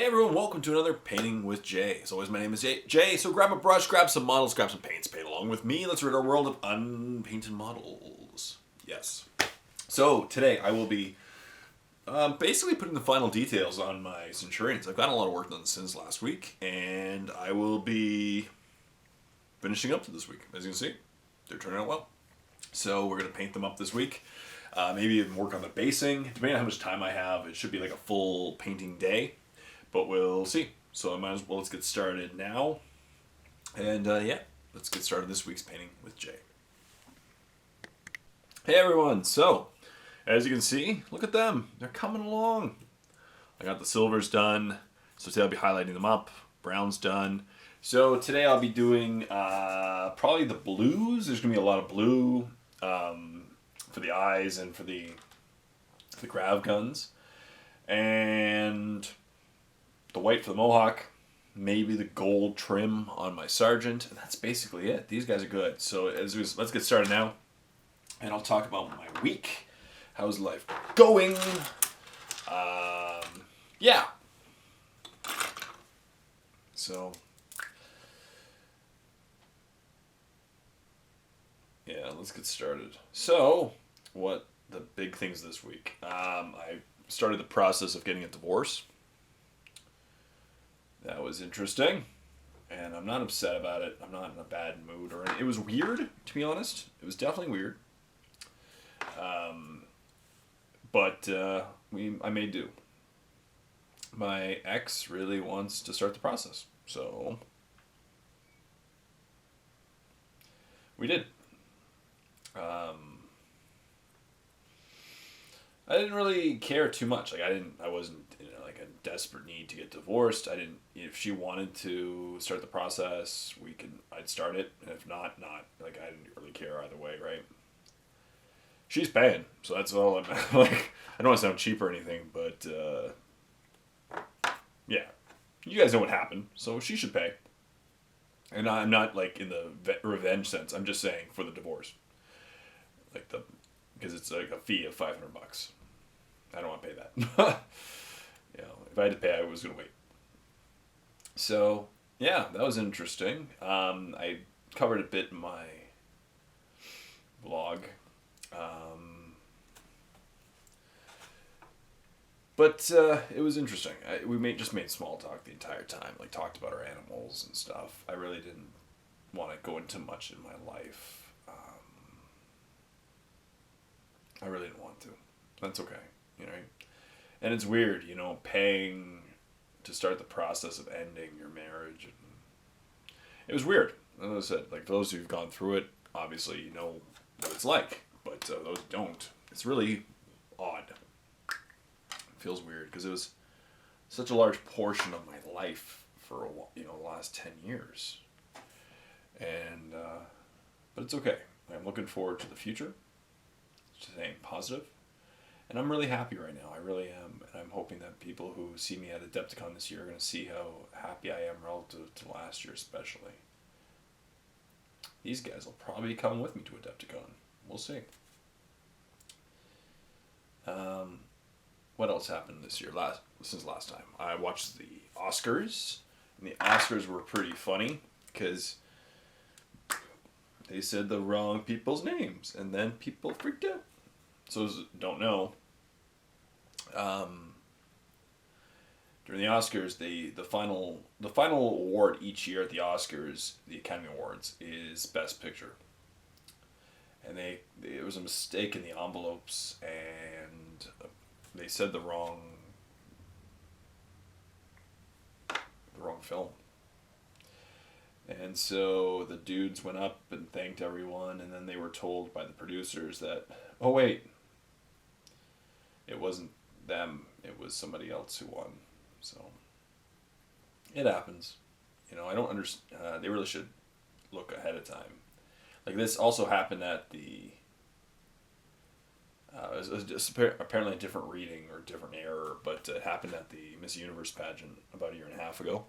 everyone, welcome to another Painting with Jay. As always, my name is Jay, so grab a brush, grab some models, grab some paints, paint along with me. Let's rid our world of unpainted models. Yes. So, today I will be basically putting the final details on my Centurions. I've gotten a lot of work done since last week, and I will be finishing up to this week. As you can see, they're turning out well. So, we're going to paint them up this week. Maybe even work on the basing. Depending on how much time I have, it should be like a full painting day. But we'll see. So I might as well, let's get started now. And yeah, let's get started this week's Painting with Jay. Hey everyone, so as you can see, look at them. They're coming along. I got the silvers done. So today I'll be highlighting them up. Brown's done. So today I'll be doing probably the blues. There's going to be a lot of blue for the eyes and for the grav guns. And the white for the mohawk, maybe the gold trim on my sergeant, and that's basically it. These guys are good. So let's get started now, and I'll talk about my week. How's life going? Yeah. So yeah, let's get started. So what the big things this week? I started the process of getting a divorce. That was interesting, and I'm not upset about it. I'm not in a bad mood or anything. It was weird, to be honest. It was definitely weird. But I made do. My ex really wants to start the process, so we did. I didn't really care too much. I wasn't in like a desperate need to get divorced. If she wanted to start the process, I'd start it. And if not. Like, I didn't really care either way, right? She's paying, so that's all like, I don't want to sound cheap or anything, but, yeah. You guys know what happened, so she should pay. And I'm not, like, in the revenge sense. I'm just saying for the divorce. Because it's like a fee of $500. I don't want to pay that. If I had to pay, I was going to wait. So, yeah, that was interesting. I covered a bit in my blog. But it was interesting. We just made small talk the entire time. Like, talked about our animals and stuff. I really didn't want to go into much in my life. I really didn't want to. That's okay, And it's weird, paying to start the process of ending your marriage. And it was weird. As I said, like, those who've gone through it, obviously you know what it's like. But those who don't, it's really odd. It feels weird because it was such a large portion of my life for the last 10 years. And but it's okay. I'm looking forward to the future. Staying positive. And I'm really happy right now. I really am. And I'm hoping that people who see me at Adepticon this year are going to see how happy I am relative to last year especially. These guys will probably come with me to Adepticon. We'll see. What else happened this year? Since last time. I watched the Oscars. And the Oscars were pretty funny because they said the wrong people's names, and then people freaked out. So those who don't know, during the Oscars, the final award each year at the Oscars, the Academy Awards, is Best Picture. And it was a mistake in the envelopes, and they said the wrong film. And so the dudes went up and thanked everyone, and then they were told by the producers that, oh wait, it wasn't them, it was somebody else who won. So it happens. I don't understand. They really should look ahead of time. Like, this also happened at the it was just apparently a different reading or different error, but it happened at the Miss Universe pageant about a year and a half ago.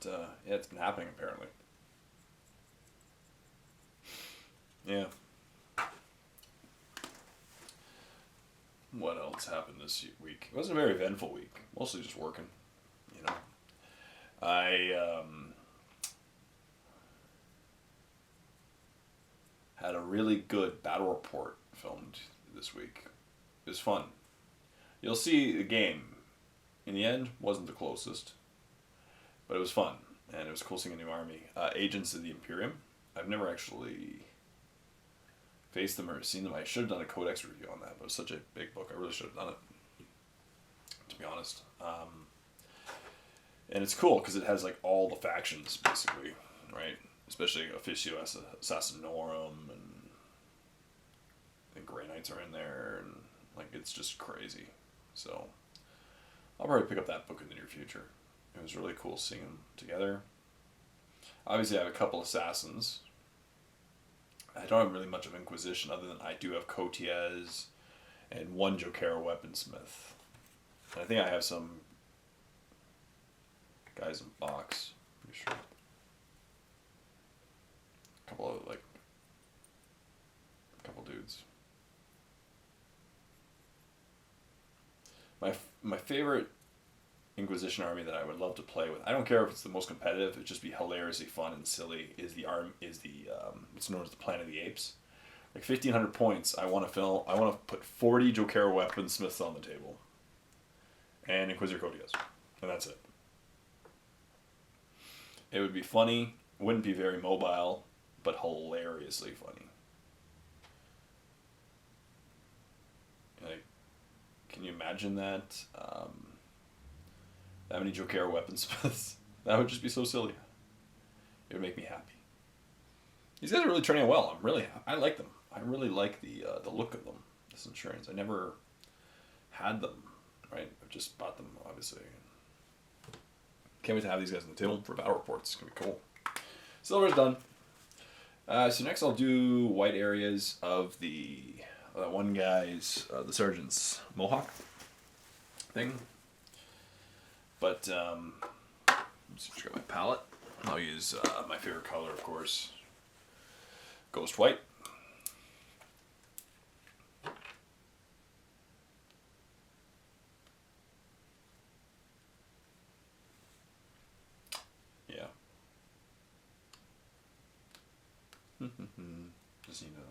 yeah, it's been happening apparently. Yeah. What else happened this week? It wasn't a very eventful week. Mostly just working, you know. I had a really good battle report filmed this week. It was fun. You'll see the game. In the end, wasn't the closest, but it was fun, and it was cool seeing a new army. Agents of the Imperium. I've never actually faced them or seen them. I should have done a codex review on that, but it's such a big book. I really should have done it, to be honest. And it's cool because it has like all the factions basically, right? Especially Officio Assassinorum, and Grey Knights are in there, and like it's just crazy. So I'll probably pick up that book in the near future. It was really cool seeing them together. Obviously, I have a couple assassins. I don't have really much of Inquisition other than I do have Cotiez and one Jokera weaponsmith. And I think I have some guys in box, pretty sure. A couple dudes. My favorite Inquisition army that I would love to play with. I don't care if it's the most competitive. It'd just be hilariously fun and silly. It's known as the Planet of the Apes. Like 1,500 points. I want to put 40 Jokera weaponsmiths on the table, and Inquisitor Cotiez, and that's it. It would be funny. Wouldn't be very mobile, but hilariously funny. Like, can you imagine that? That many Jokera weaponsmiths. That would just be so silly. It would make me happy. These guys are really turning out well. I like them. I really like the look of them. The Centurions. I never had them. Right? I've just bought them, obviously. Can't wait to have these guys on the table for battle reports. It's gonna be cool. Silver's done. So next I'll do white areas of the one guy's the sergeant's mohawk thing. But let's just get my palette. I'll use my favorite color, of course, Ghost White. Yeah. Just you know.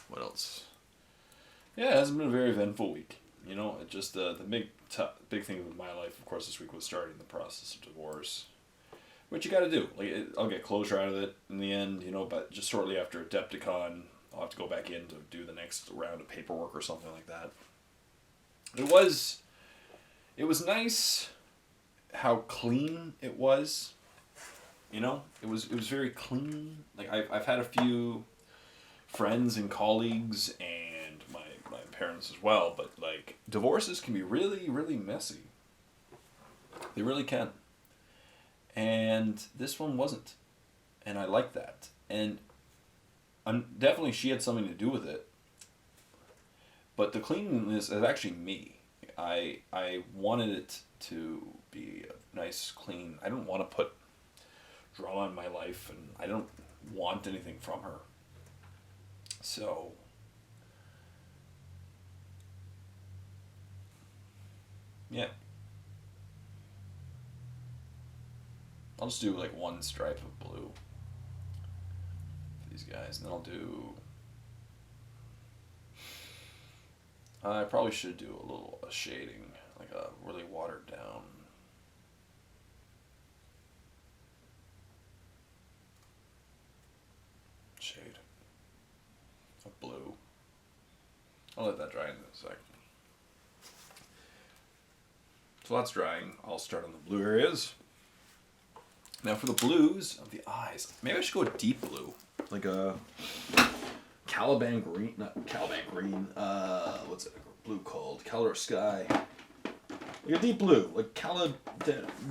What else? Yeah, it hasn't been a very eventful week. You know, it just the big thing with my life, of course, this week was starting the process of divorce, which you got to do. Like, I'll get closure out of it in the end, you know. But just shortly after Adepticon, I'll have to go back in to do the next round of paperwork or something like that. It was nice how clean it was. You know, it was very clean. Like I've had a few friends and colleagues and my parents as well, but like divorces can be really, really messy. They really can. And this one wasn't. And I like that. And definitely she had something to do with it. But the cleanliness is actually me. I wanted it to be nice, clean. I don't want to put drama in my life, and I don't want anything from her. So, yeah. I'll just do like one stripe of blue for these guys, and then I'll do... I probably should do a shading, like a really watered down... shade of blue. I'll let that dry in a sec. So that's drying. I'll start on the blue areas. Now for the blues of the eyes, maybe I should go deep blue, like a Caliban green. Not Caliban green. What's it? Blue called? Color Sky. Like a deep blue, like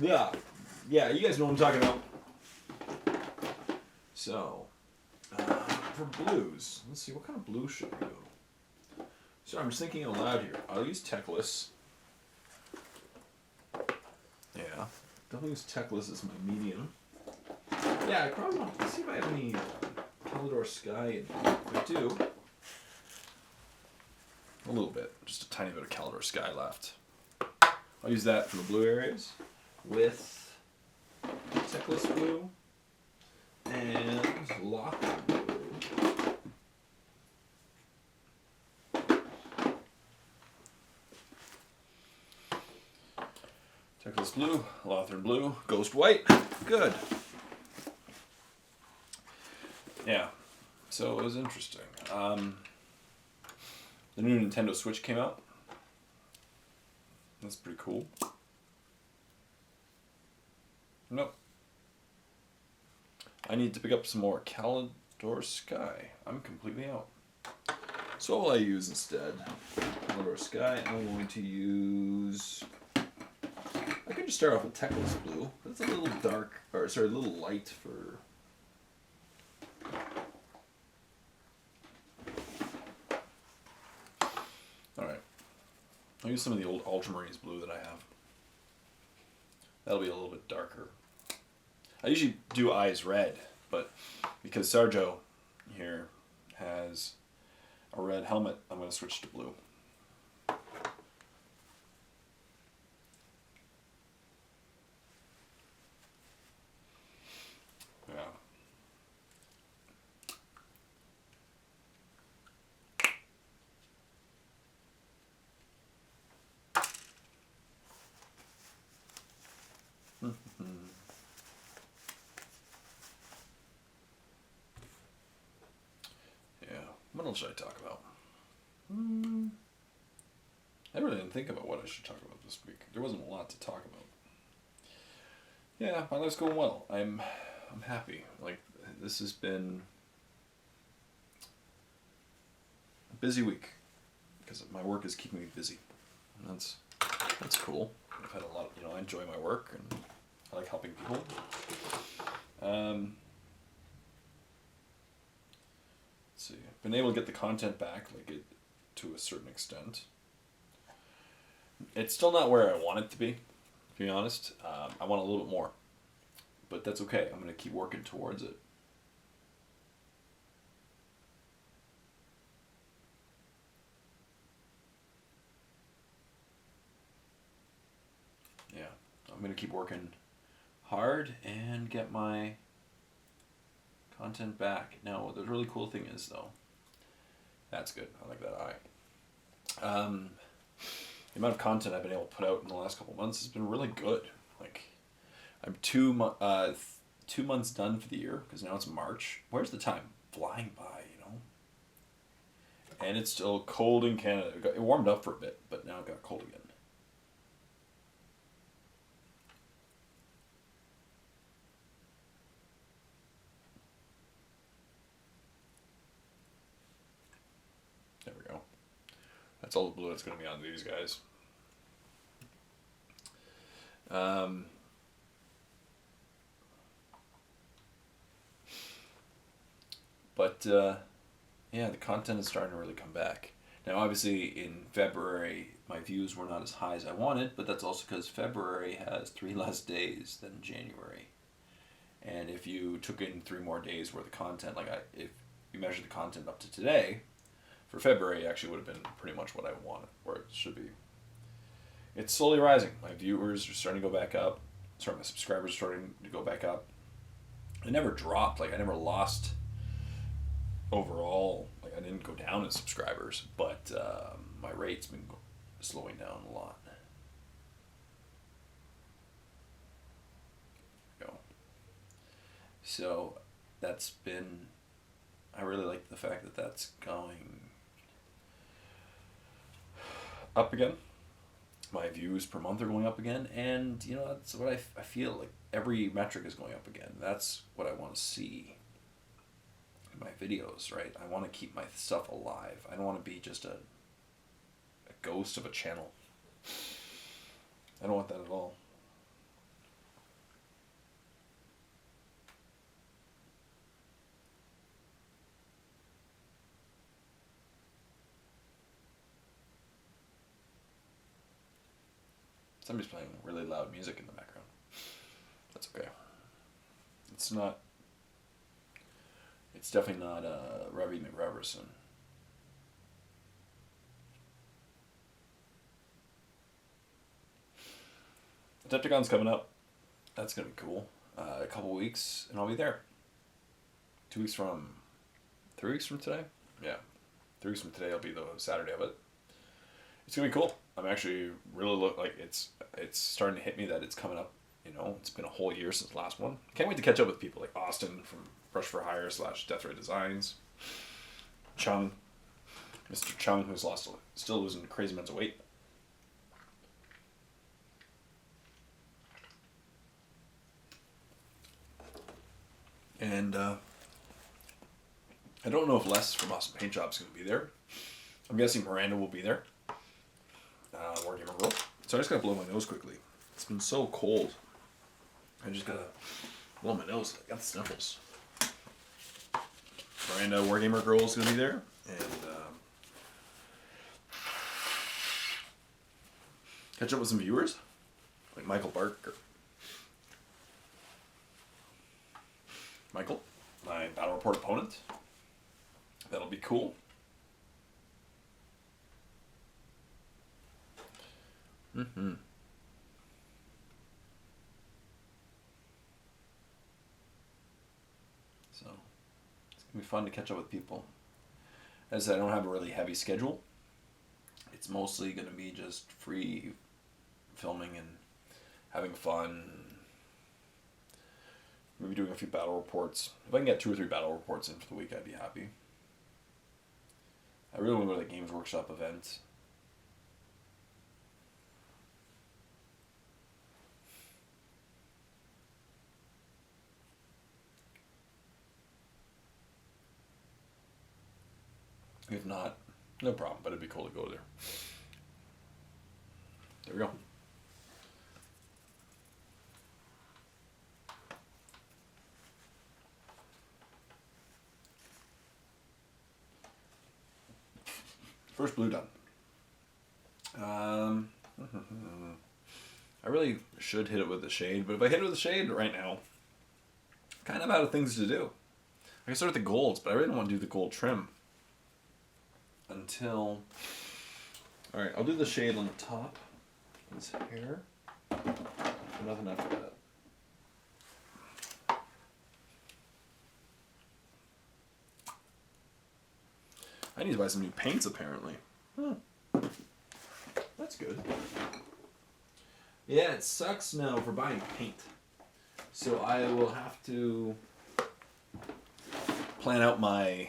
yeah, you guys know what I'm talking about. So, for blues, let's see, what kind of blue should I go? So I'm just thinking out loud here. I'll use Techless. Yeah. Definitely use Techless as my medium. Yeah, I probably want to see if I have any Calidor Sky. If I do. A little bit. Just a tiny bit of Calidor Sky left. I'll use that for the blue areas with Techless Blue and Locker Blue. Techless Blue, Lothern Blue, Ghost White. Good. Yeah. So it was interesting. The new Nintendo Switch came out. That's pretty cool. Nope. I need to pick up some more Calidor Sky. I'm completely out. So what will I use instead? Calidor Sky, I'm going to use... I could just start off with Techless Blue. That's a little dark, or sorry, a little light for... Alright. I'll use some of the old Ultramarines blue that I have. That'll be a little bit darker. I usually do eyes red, but because Sarjo here has a red helmet, I'm going to switch to blue. Yeah. Yeah. What else should I talk about? I really didn't think about what I should talk about this week. There wasn't a lot to talk about. Yeah, my life's going well. I'm happy. Like, this has been a busy week because my work is keeping me busy. And that's cool. I've had a lot, I enjoy my work and I like helping people. Let's see. Been able to get the content back, to a certain extent. It's still not where I want it to be be honest. I want a little bit more. But that's okay. I'm going to keep working towards it. Yeah. I'm going to keep working hard and get my content back. Now, the really cool thing is, though, that's good. I like that eye. The amount of content I've been able to put out in the last couple of months has been really good. Like, I'm 2 months done for the year, because now it's March. Where's the time? Flying by, And it's still cold in Canada. It warmed up for a bit, but now it got cold again. There we go. That's all the blue that's going to be on these guys. Yeah, the content is starting to really come back. Now, obviously, in February, my views were not as high as I wanted, but that's also because February has 3 less days than January. And if you took in 3 more days worth of content, if you measure the content up to today, for February, it actually would have been pretty much what I wanted, where it should be. It's slowly rising. My viewers are starting to go back up. My subscribers are starting to go back up. It never dropped. I never lost overall. I didn't go down in subscribers, but my rate's been slowing down a lot. So that's been, I really like the fact that that's going up again. My views per month are going up again, and that's what I feel like. Every metric is going up again. That's what I want to see in my videos, right? I want to keep my stuff alive. I don't want to be just a ghost of a channel. I don't want that at all. Somebody's playing really loud music in the background. That's okay. It's not. It's definitely not Ravi McReverson. Decepticon's coming up. That's gonna be cool. A couple weeks, and I'll be there. 2 weeks from, 3 weeks from today. Yeah, 3 weeks from today will be the Saturday of it. It's gonna be cool. I'm actually really it's starting to hit me that it's coming up. You know, it's been a whole year since the last one. Can't wait to catch up with people like Austin from Brush for Hire / Death Ray Designs. Chung, Mr. Chung, who's still losing crazy amounts of weight. And I don't know if Les from Awesome Paint Shop is going to be there. I'm guessing Miranda will be there. Wargamer Girl. So I just got to blow my nose quickly. It's been so cold. I just got to blow my nose. I got the sniffles. Miranda, Wargamer Girl is going to be there. And catch up with some viewers. Like Michael Barker. Michael, my Battle Report opponent. That'll be cool. Mm-hmm. So, it's going to be fun to catch up with people. As I said, I don't have a really heavy schedule. It's mostly going to be just free filming and having fun. Maybe doing a few battle reports. If I can get 2 or 3 battle reports in for the week, I'd be happy. I really want to go to the Games Workshop event. If not, no problem, but it'd be cool to go there. There we go. First blue done. I really should hit it with the shade, but if I hit it with the shade right now, I'm kind of out of things to do. I can start with the golds, but I really don't want to do the gold trim until... Alright, I'll do the shade on the top. This hair. Nothing after that. I need to buy some new paints, apparently. Huh. That's good. Yeah, it sucks now for buying paint. So I will have to plan out my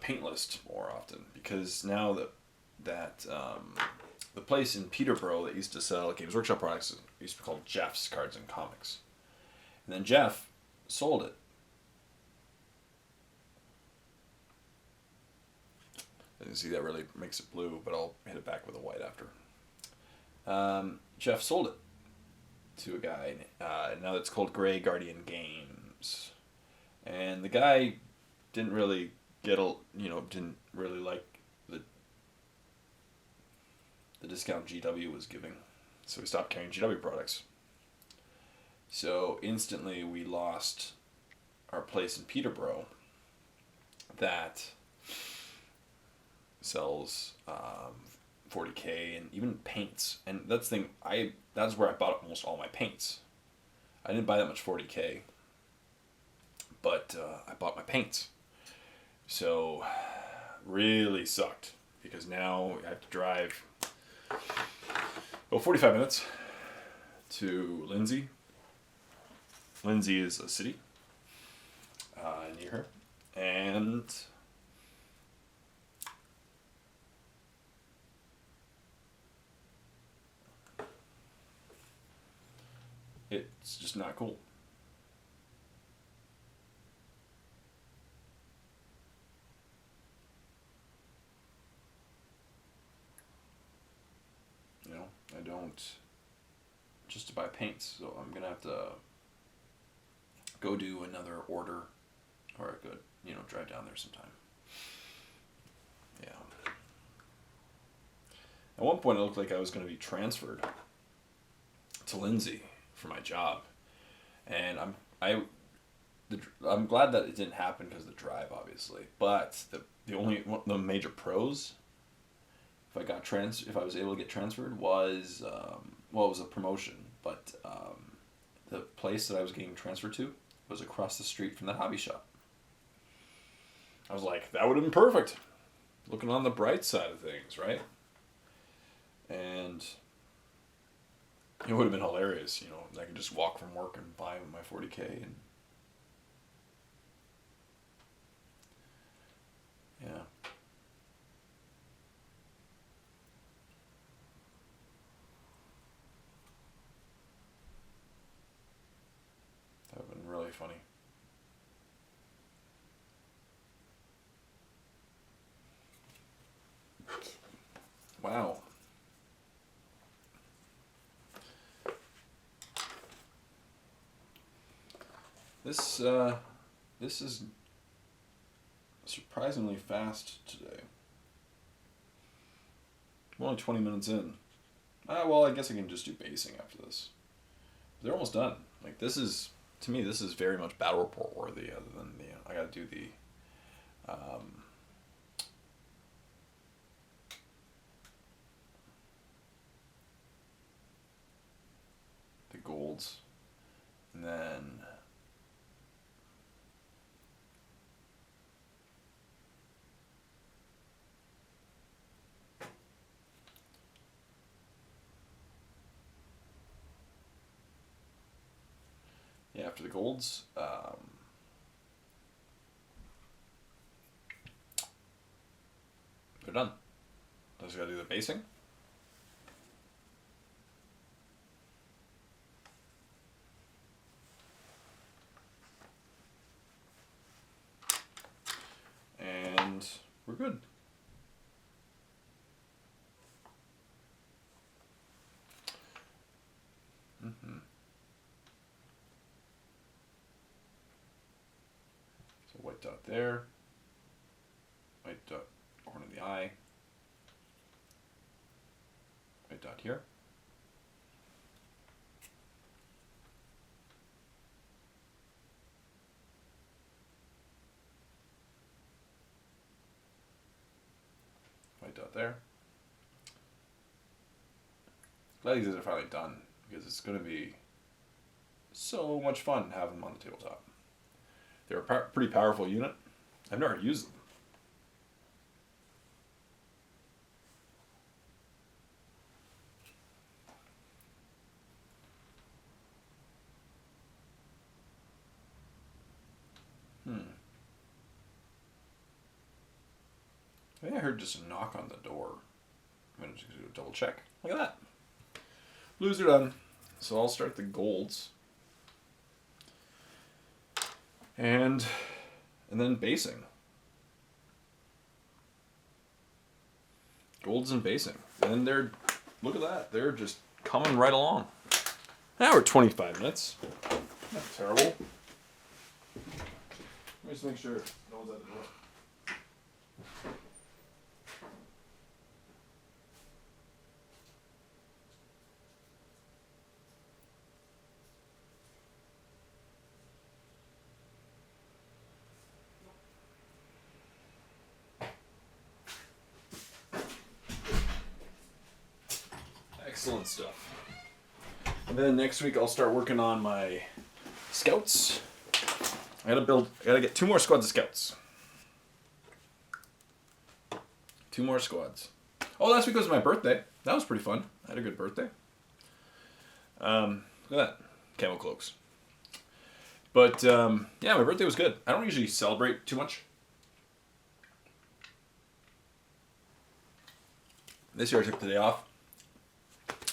paint list more often, because now that the place in Peterborough that used to sell Games Workshop products used to be called Jeff's Cards and Comics. And then Jeff sold it. You can see that really makes it blue, but I'll hit it back with a white after. Jeff sold it to a guy, and now it's called Grey Guardian Games. And the guy didn't really didn't really like the discount GW was giving, so we stopped carrying GW products. So instantly we lost our place in Peterborough that sells 40K and even paints, and that's the thing. That's where I bought almost all my paints. I didn't buy that much 40K, but I bought my paints. So really sucked, because now I have to drive 45 minutes to Lindsay. Lindsay is a city near her, and it's just not cool. You know, I don't just to buy paints, so I'm gonna have to go do another order, or I could, drive down there sometime. Yeah. At one point, it looked like I was going to be transferred to Lindsay for my job, and I'm glad that it didn't happen because of the drive, obviously. But the major pros, if I was able to get transferred, was it was a promotion, but the place that I was getting transferred to was across the street from the hobby shop. I was like, that would have been perfect. Looking on the bright side of things, right? And it would have been hilarious, I could just walk from work and buy my 40K and yeah. That would have been really funny. Wow. This is surprisingly fast today. I'm only 20 minutes in. Well, I guess I can just do basing after this. They're almost done. Like, to me, this is very much battle report worthy, other than, I gotta do the golds, and then after the golds, they're done. I just gotta do the basing. And we're good. So white dot there, white dot corner of the eye, white dot here. White dot there. Glad these are finally done, because it's going to be so much fun having them on the tabletop. They're a pretty powerful unit. I've never used them. I think I heard just a knock on the door. I'm going to just do a double check. Look at that. Blues are done. So I'll start the golds. And then basing. Golds and basing. And look at that. They're just coming right along. Now we're 25 minutes. Not terrible. Let me just make sure no one's at the door. Excellent stuff. And then next week I'll start working on my scouts. I gotta get 2 more squads of scouts. 2 more squads. Oh, last week was my birthday. That was pretty fun. I had a good birthday. Look at that. Camel cloaks. But, yeah, my birthday was good. I don't usually celebrate too much. This year I took the day off.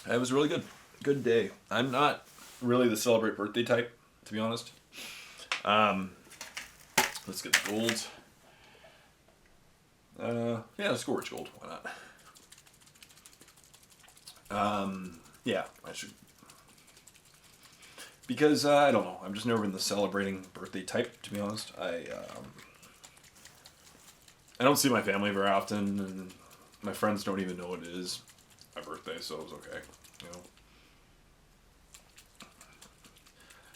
It was really good. Good day. I'm not really the celebrate birthday type, to be honest. Let's get the golds. Yeah, let's go rich gold. Why not? Yeah, I should. Because, I don't know. I'm just never been the celebrating birthday type, to be honest. I don't see my family very often, and my friends don't even know what it is. birthday, so it was okay. You know.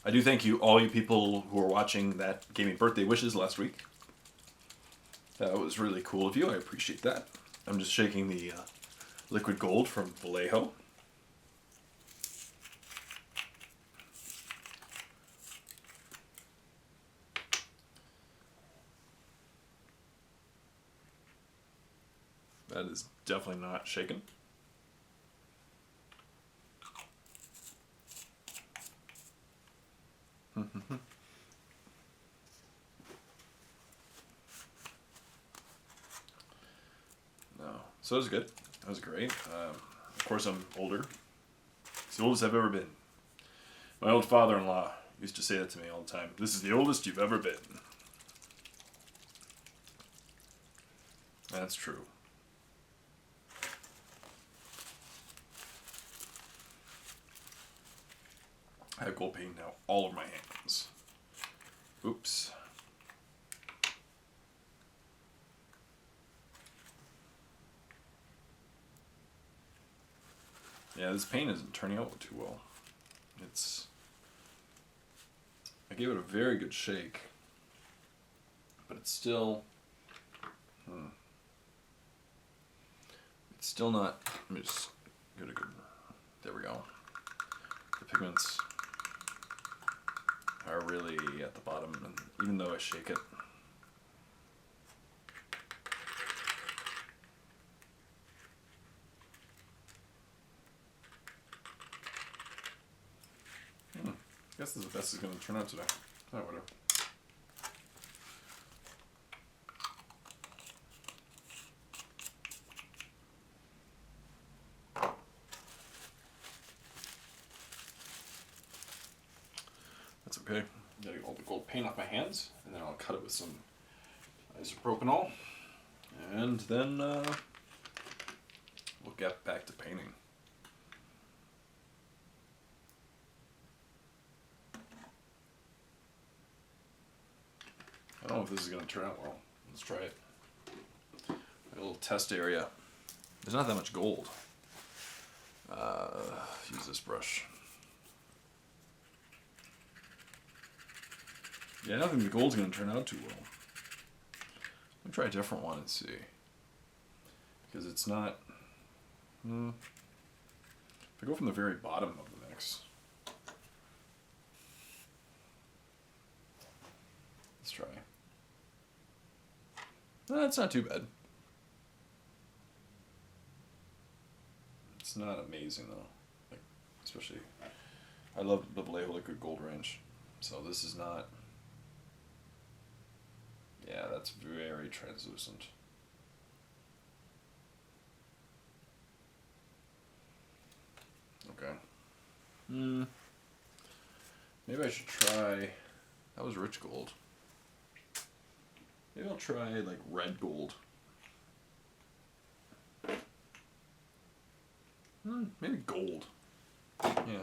I do thank you, all you people who are watching that gave me birthday wishes last week. That was really cool of you. I appreciate that. I'm just shaking the liquid gold from Vallejo. That is definitely not shaken. No, so it was good. That was great. Of course, I'm older. It's the oldest I've ever been. My old father-in-law used to say that to me all the time. This is the oldest you've ever been. That's true. I have gold paint now all over my hands. Oops. Yeah, this paint isn't turning out too well. I gave it a very good shake, but it's still, it's still not, let me just get a good, there we go. The pigments are really at the bottom, and even though I shake it, I guess this is the best it's going to turn out today. Oh, whatever. That's okay. Gotta get all the gold paint off my hands, and then I'll cut it with some isopropanol, and then we'll get back to painting. I don't know if this is going to turn out well. Let's try it. A little test area. There's not that much gold. Use this brush. Yeah, I don't think the gold's going to turn out too well. Let me try a different one and see. Because it's not... If I go from the very bottom of the mix... Let's try. That's not too bad. It's not amazing though. Like, especially, I love the Vallejo liquid gold range. So this is not. Yeah, that's very translucent. Okay. Maybe I should try. That was rich gold. Maybe I'll try like red gold. Maybe gold. Yeah.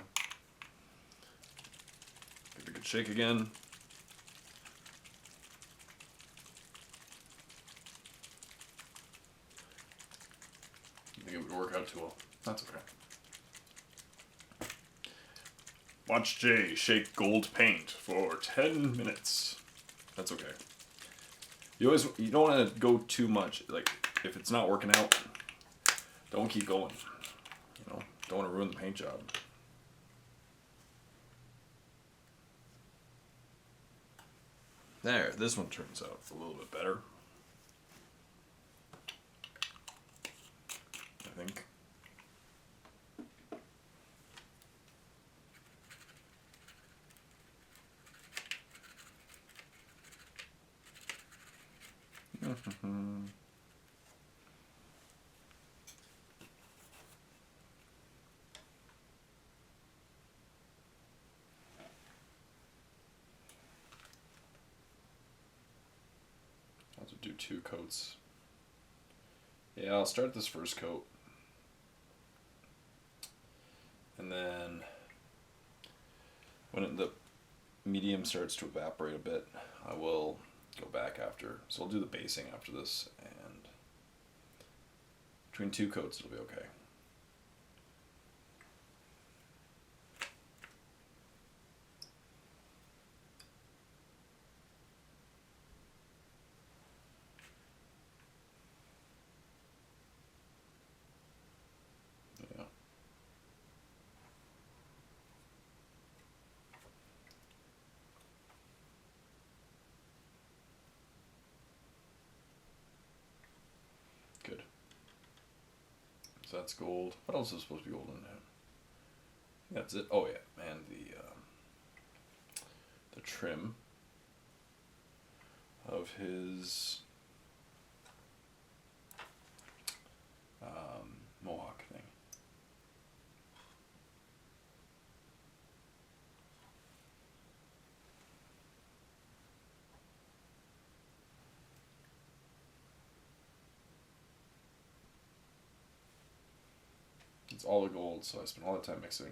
Give it a good shake again. I think it would work out too well. That's okay. Watch Jay shake gold paint for 10 minutes. That's okay. You don't want to go too much. Like, if it's not working out, don't keep going. You know, don't want to ruin the paint job. There, this one turns out a little bit better. I think. I'll have to do 2 coats. Yeah, I'll start this first coat. And then when the medium starts to evaporate a bit, I will go back after. So I'll do the basing after this, and between 2 coats it'll be okay. that's gold. What else is supposed to be gold in that? That's it. Oh yeah, and the trim of his mohawk thing. It's all the gold, so I spent all the time mixing.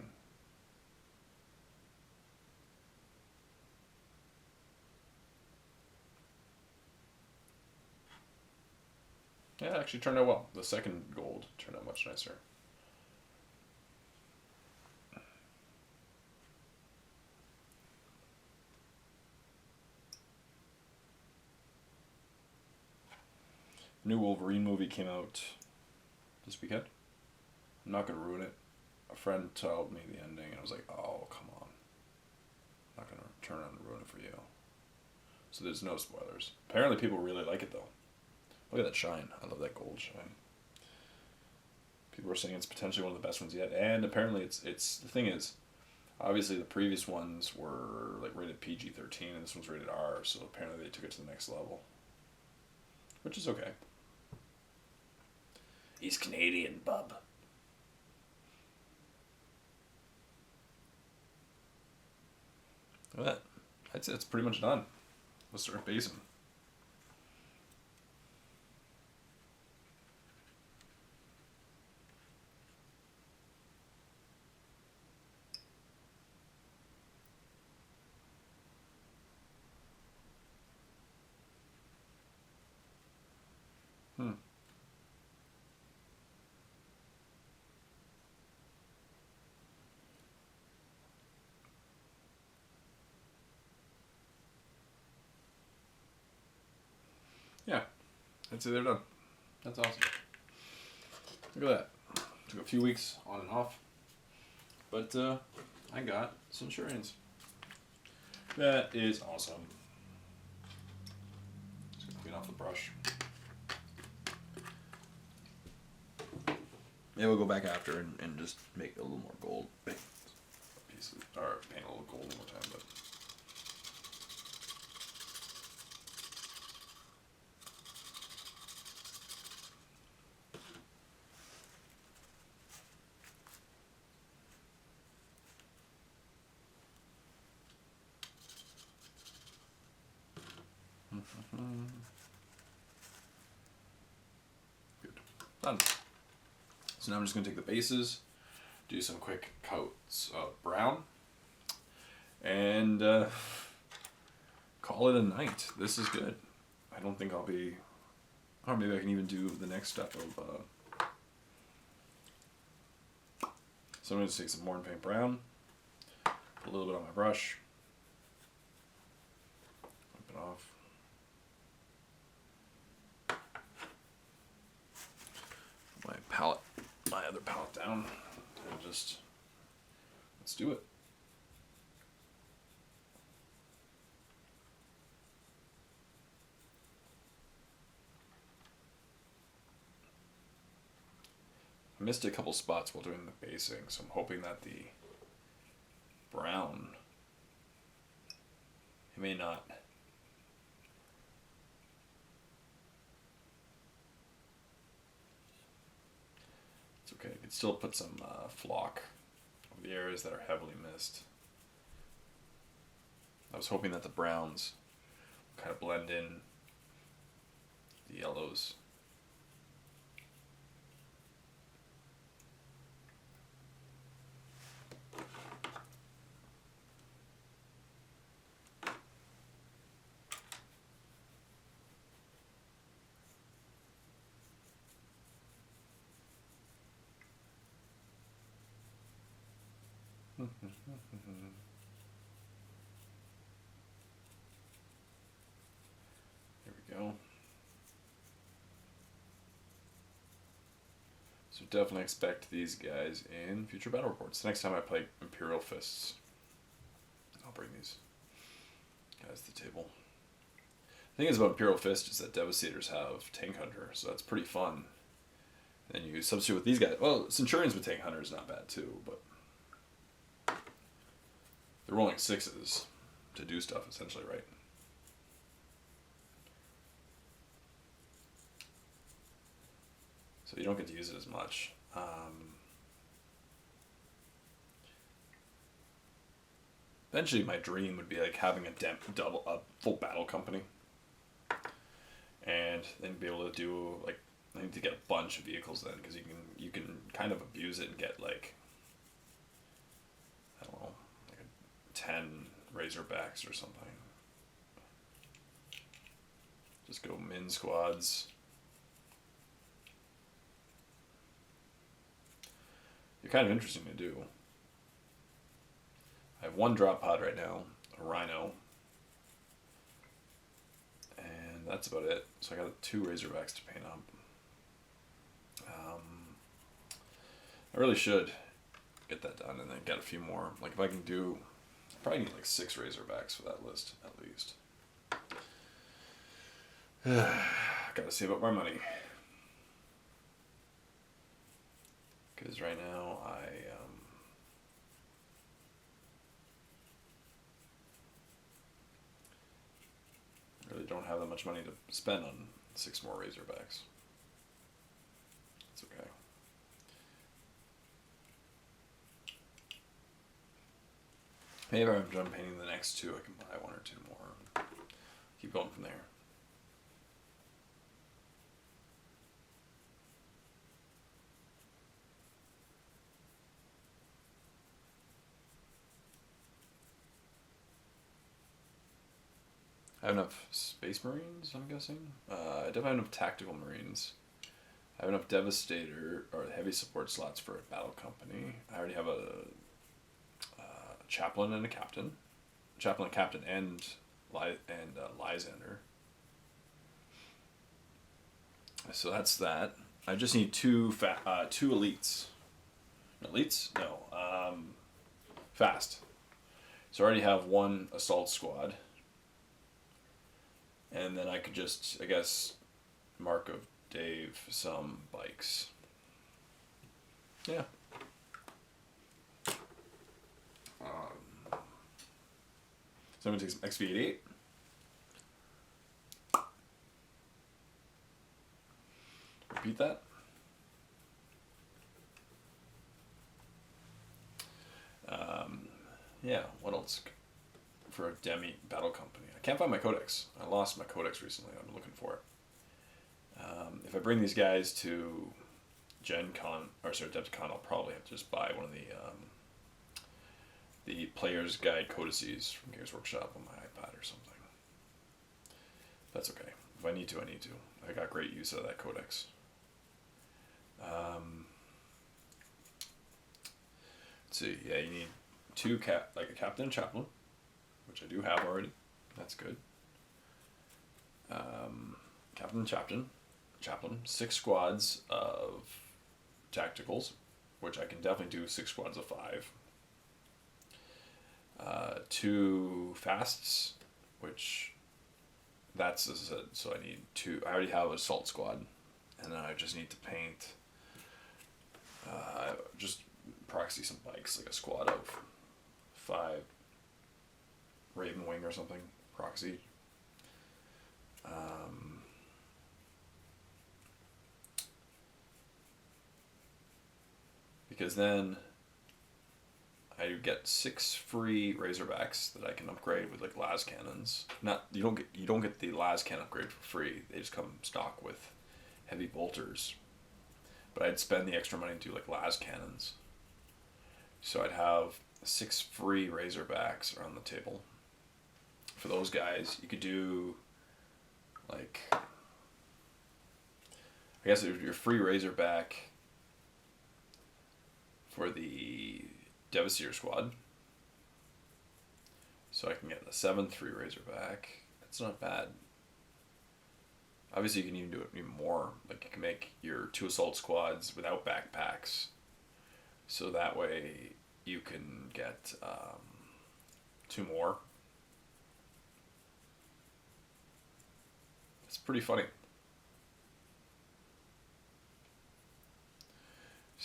Yeah, it actually turned out well. The second gold turned out much nicer. The new Wolverine movie came out this weekend. I'm not going to ruin it. A friend told me the ending, and I was like, oh, come on. I'm not going to turn around and ruin it for you. So there's no spoilers. Apparently people really like it, though. Look at that shine. I love that gold shine. People are saying it's potentially one of the best ones yet, and apparently it's the thing is, obviously the previous ones were like rated PG-13, and this one's rated R, so apparently they took it to the next level. Which is okay. He's Canadian, bub. Look at that. I'd say it's pretty much done. Let's start basing. Yeah, I'd say they're done. That's awesome. Look at that. Took a few weeks on and off, but I got Centurions. That is awesome. Just gonna clean off the brush. Yeah, we'll go back after and just make a little more gold pieces, or paint a little gold one more time, but. Good. Done. So now I'm just going to take the bases, do some quick coats of brown, and call it a night. This is good. I don't think I'll be... Or maybe I can even do the next step of... So I'm going to take some Morn Paint Brown, put a little bit on my brush, wipe it off. My other palette down, and just let's do it. I missed a couple spots while doing the basing, so I'm hoping that the brown, it may not. It's okay, I could still put some flock over the areas that are heavily missed. I was hoping that the browns kind of blend in the yellows. There we go. So definitely expect these guys in future battle reports. Next time I play Imperial Fists, I'll bring these guys to the table. The thing is about Imperial Fist is that Devastators have Tank Hunter, so that's pretty fun. And you substitute with these guys. Well, Centurions with tank hunter is not bad too, but they're rolling sixes to do stuff essentially, right? So you don't get to use it as much. Eventually, my dream would be like having a full battle company, and then be able to do like I need to get a bunch of vehicles then because you can kind of abuse it and get like I don't know like 10 Razorbacks or something. Just go min squads. They're kind of interesting to do. I have one drop pod right now, a Rhino, and that's about it. So I got 2 Razorbacks to paint up. I really should get that done and then get a few more. Like if I can do, probably need like 6 Razorbacks for that list at least. Gotta save up my money. Because right now I really don't have that much money to spend on 6 more Razorbacks. It's okay. Maybe if I'm done painting the next 2, I can buy 1 or 2 more. Keep going from there. I have enough Space Marines, I'm guessing. I definitely have enough Tactical Marines. I have enough Devastator or heavy support slots for a battle company. I already have a chaplain and a captain. Chaplain, captain, and Lysander. So that's that. I just need 2 elites. Elites? No. Fast. So I already have 1 assault squad. And then I could just, I guess, Mark of Dave some bikes. Yeah. Someone takes XV88. Repeat that. Yeah, what else? For a demi battle company. I can't find my codex. I lost my codex recently. I'm looking for it. If I bring these guys to Gen Con, or sorry, Depticon, I'll probably have to just buy one of the Player's Guide codices from Games Workshop on my iPad or something. That's okay. If I need to, I need to. I got great use out of that codex. Let's see. Yeah, you need 2 like a captain and chaplain, which I do have already. That's good. Captain and chaplain, 6 squads of tacticals, which I can definitely do 6 squads of 5. 2 fasts, which that's as I said, so I need 2. I already have an assault squad, and then I just need to paint just proxy some bikes, like a squad of 5 Raven Wing or something, proxy. Because then I get 6 free Razorbacks that I can upgrade with like las cannons. You don't get the las cannon upgrade for free. They just come stock with heavy bolters. But I'd spend the extra money to do like las cannons. So I'd have 6 free Razorbacks around the table. For those guys, you could do like, I guess if you're free Razorback for the Devastator squad, so I can get a 7th free Razorback. That's not bad. Obviously, you can even do it even more. Like you can make your 2 assault squads without backpacks, so that way you can get 2 more. It's pretty funny.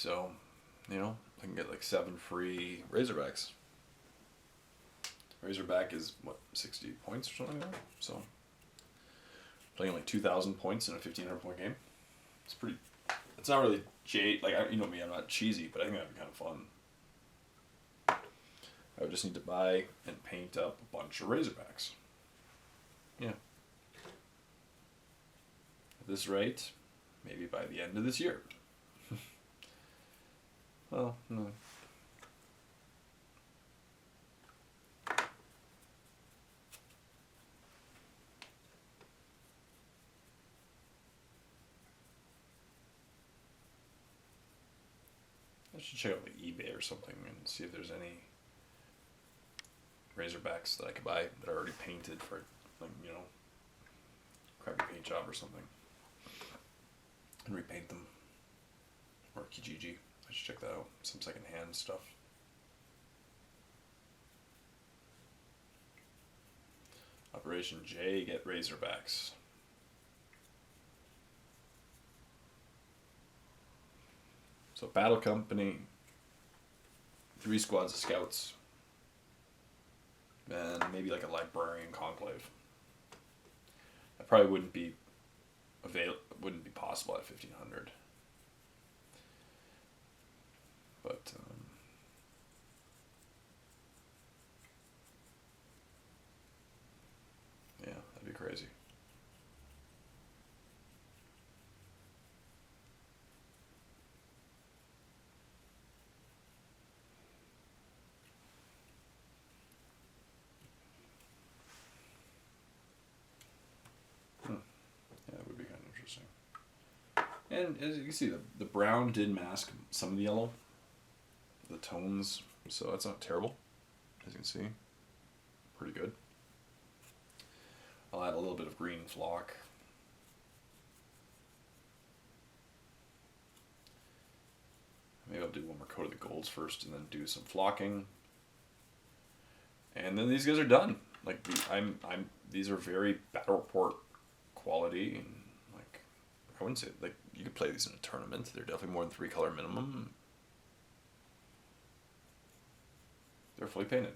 So, you know, I can get like 7 free Razorbacks. Razorback is what, 60 points or something like that? So playing like 2,000 points in a 1,500 point game. It's pretty. It's not really like you know me. I'm not cheesy, but I think that'd be kind of fun. I would just need to buy and paint up a bunch of Razorbacks. Yeah. At this rate, maybe by the end of this year. Well, no. I should check out like eBay or something and see if there's any Razorbacks that I could buy that are already painted for, like, you know, crappy paint job or something, and repaint them. Or Kijiji. I should check that out. Some secondhand stuff. Operation J, get Razorbacks. So Battle Company, 3 squads of scouts, and maybe like a librarian conclave. That probably wouldn't be possible at 1,500. But yeah, that'd be crazy. Yeah, that would be kind of interesting. And as you can see, the brown did mask some of the yellow, the tones, so that's not terrible, as you can see. Pretty good. I'll add a little bit of green flock. Maybe I'll do one more coat of the golds first and then do some flocking. And then these guys are done. Like, these are very battle report quality, and like, I wouldn't say, like, you could play these in a tournament. They're definitely more than 3 color minimum. They're fully painted.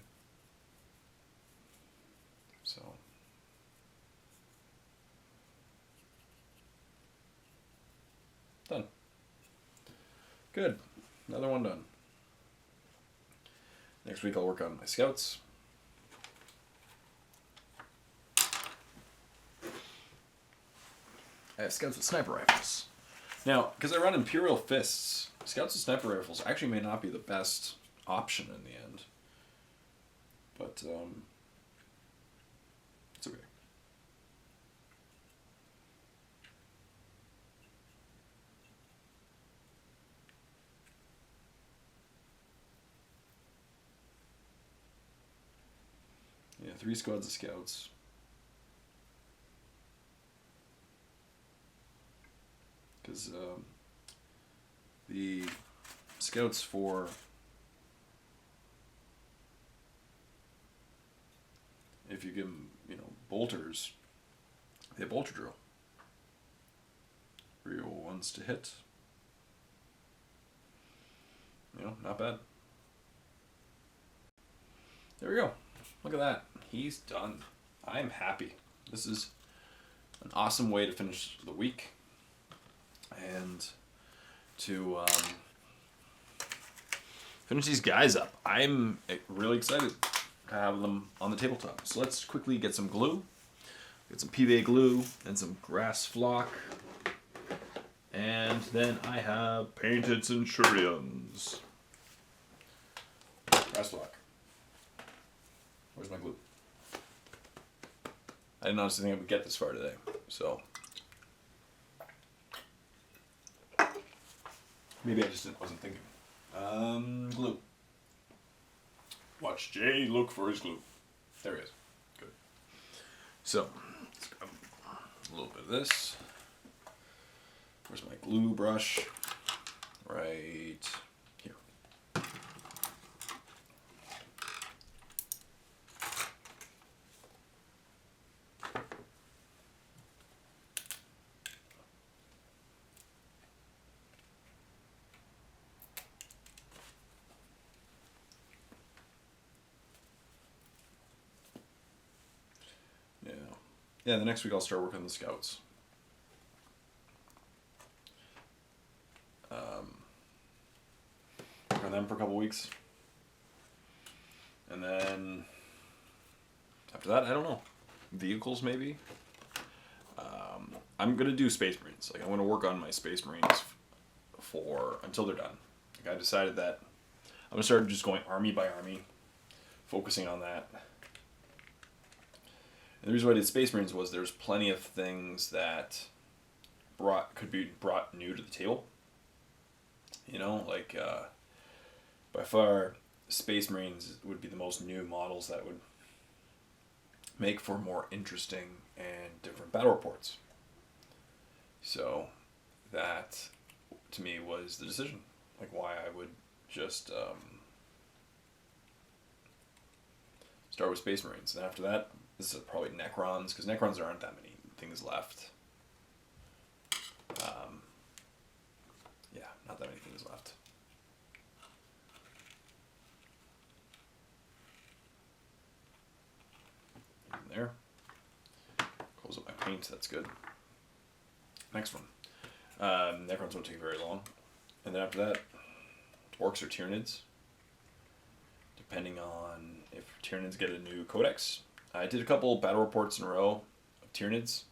So done. Good. Another one done. Next week I'll work on my scouts. I have scouts with sniper rifles. Now, because I run Imperial Fists, scouts with sniper rifles actually may not be the best option in the end. But, it's okay. Yeah, 3 squads of scouts. Because the scouts for if you give them, you know, bolters, they have bolter drill. Real ones to hit. You know, not bad. There we go. Look at that. He's done. I'm happy. This is an awesome way to finish the week. And to finish these guys up. I'm really excited to have them on the tabletop. So let's quickly get some glue. Get some PVA glue and some grass flock. And then I have painted Centurions. Grass flock. Where's my glue? I didn't honestly think I would get this far today. So maybe I just wasn't thinking. Glue. Watch Jay look for his glue. There he is. Good. So, let's grab a little bit of this. Where's my glue brush? Right here. yeah, the next week I'll start working on the scouts. Work on them for a couple weeks. And then after that, I don't know. Vehicles, maybe? I'm going to do Space Marines. Like, I'm going to work on my Space Marines until they're done. Like, I decided that I'm going to start just going army by army, focusing on that. And the reason why I did Space Marines was there's plenty of things that could be brought new to the table. You know, like, by far, Space Marines would be the most new models that would make for more interesting and different battle reports. So that, to me, was the decision. Like, why I would just start with Space Marines. And after that, this is probably Necrons, because Necrons, there aren't that many things left. Yeah, not that many things left. There. Close up my paint, that's good. Next one. Necrons won't take very long. And then after that, Orcs or Tyranids. Depending on if Tyranids get a new codex. I did a couple battle reports in a row of Tyranids.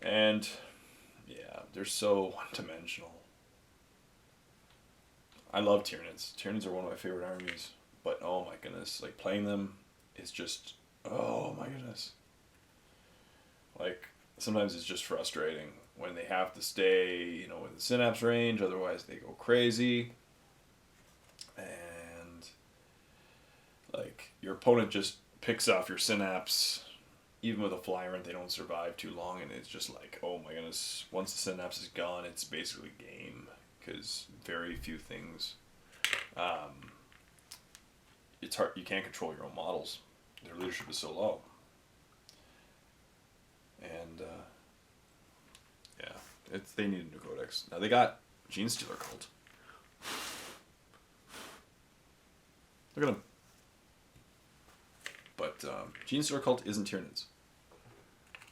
And, yeah, they're so one-dimensional. I love Tyranids. Tyranids are one of my favorite armies. But, oh my goodness, like, playing them is just... oh my goodness. Like, sometimes it's just frustrating when they have to stay, you know, in the synapse range, otherwise they go crazy. And, like, your opponent just picks off your synapse. Even with a flyer, they don't survive too long, and it's just like, oh my goodness, once the synapse is gone, it's basically game, because very few things, it's hard, you can't control your own models. Their leadership is so low. And, yeah, they need a new codex. Now, they got Gene Stealer Cult. Look at them. But Gene Stealer Cult isn't Tyranids.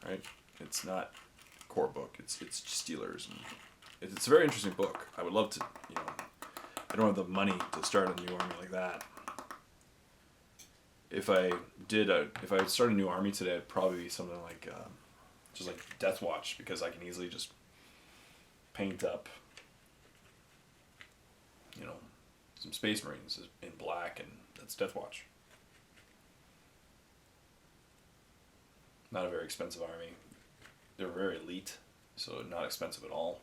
Right? It's not a core book. It's Stealers. And it's a very interesting book. I would love to, you know, I don't have the money to start a new army like that. If I started a new army today, it'd probably be something like, just like Deathwatch, because I can easily just paint up, you know, some Space Marines in black, and that's Deathwatch. Not a very expensive army. They're very elite, so not expensive at all.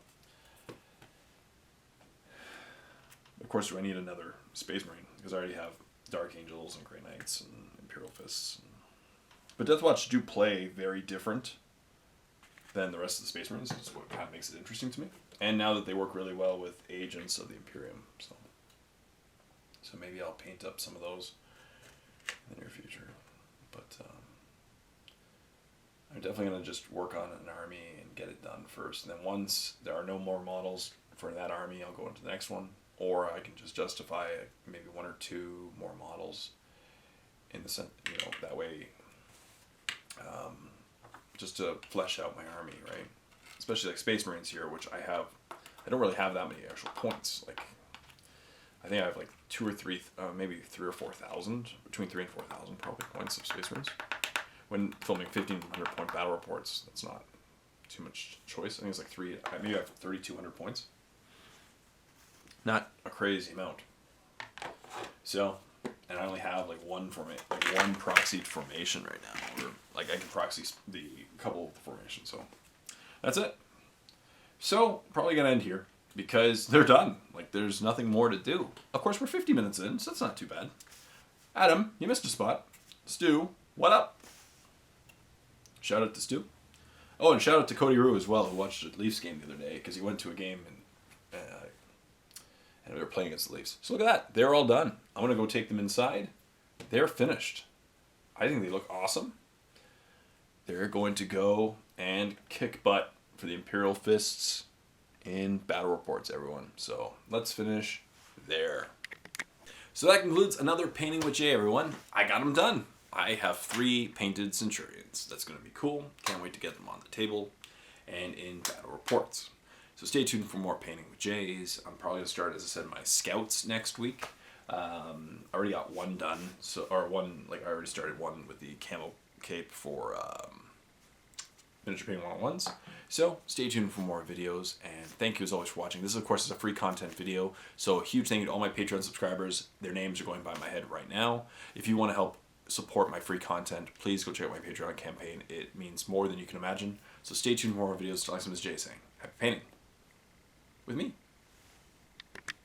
Of course, do I need another Space Marine? Because I already have Dark Angels and Grey Knights and Imperial Fists. But Deathwatch do play very different than the rest of the Space Marines. That's what kind of makes it interesting to me. And now that they work really well with Agents of the Imperium. So maybe I'll paint up some of those in the near future. But I'm definitely going to just work on an army and get it done first. And then once there are no more models for that army, I'll go into the next one. Or I can just justify maybe one or two more models in the sense, you know, that way, just to flesh out my army, right? Especially like Space Marines here, which I don't really have that many actual points. Like, I think I have like 2 or 3, maybe 3 or 4,000, between 3 and 4,000 probably points of Space Marines. When filming 1,500 point battle reports, that's not too much choice. I think it's like maybe I have 3,200 points. Not a crazy amount. So, and I only have like one proxied formation right now. Or like I can proxy the couple of the formations. So that's it. So probably gonna end here because they're done. Like there's nothing more to do. Of course we're 50 minutes in, so that's not too bad. Adam, you missed a spot. Stu, what up? Shout out to Stu. Oh, and shout out to Cody Rue as well, who watched a Leafs game the other day because he went to a game and we were playing against the Leafs. So look at that. They're all done. I'm going to go take them inside. They're finished. I think they look awesome. They're going to go and kick butt for the Imperial Fists in battle reports, everyone. So let's finish there. So that concludes another Painting with Jay, everyone. I got them done. I have 3 painted Centurions. That's going to be cool. Can't wait to get them on the table and in battle reports. So stay tuned for more painting with Jays. I'm probably going to start, as I said, my scouts next week. I already got one done, I already started one with the camo cape for miniature painting 101s. So stay tuned for more videos, and thank you as always for watching. This, of course, is a free content video, so a huge thank you to all my Patreon subscribers. Their names are going by my head right now. If you want to help support my free content, please go check out my Patreon campaign. It means more than you can imagine. So stay tuned for more videos. Till next time, is Jay saying, happy painting with me.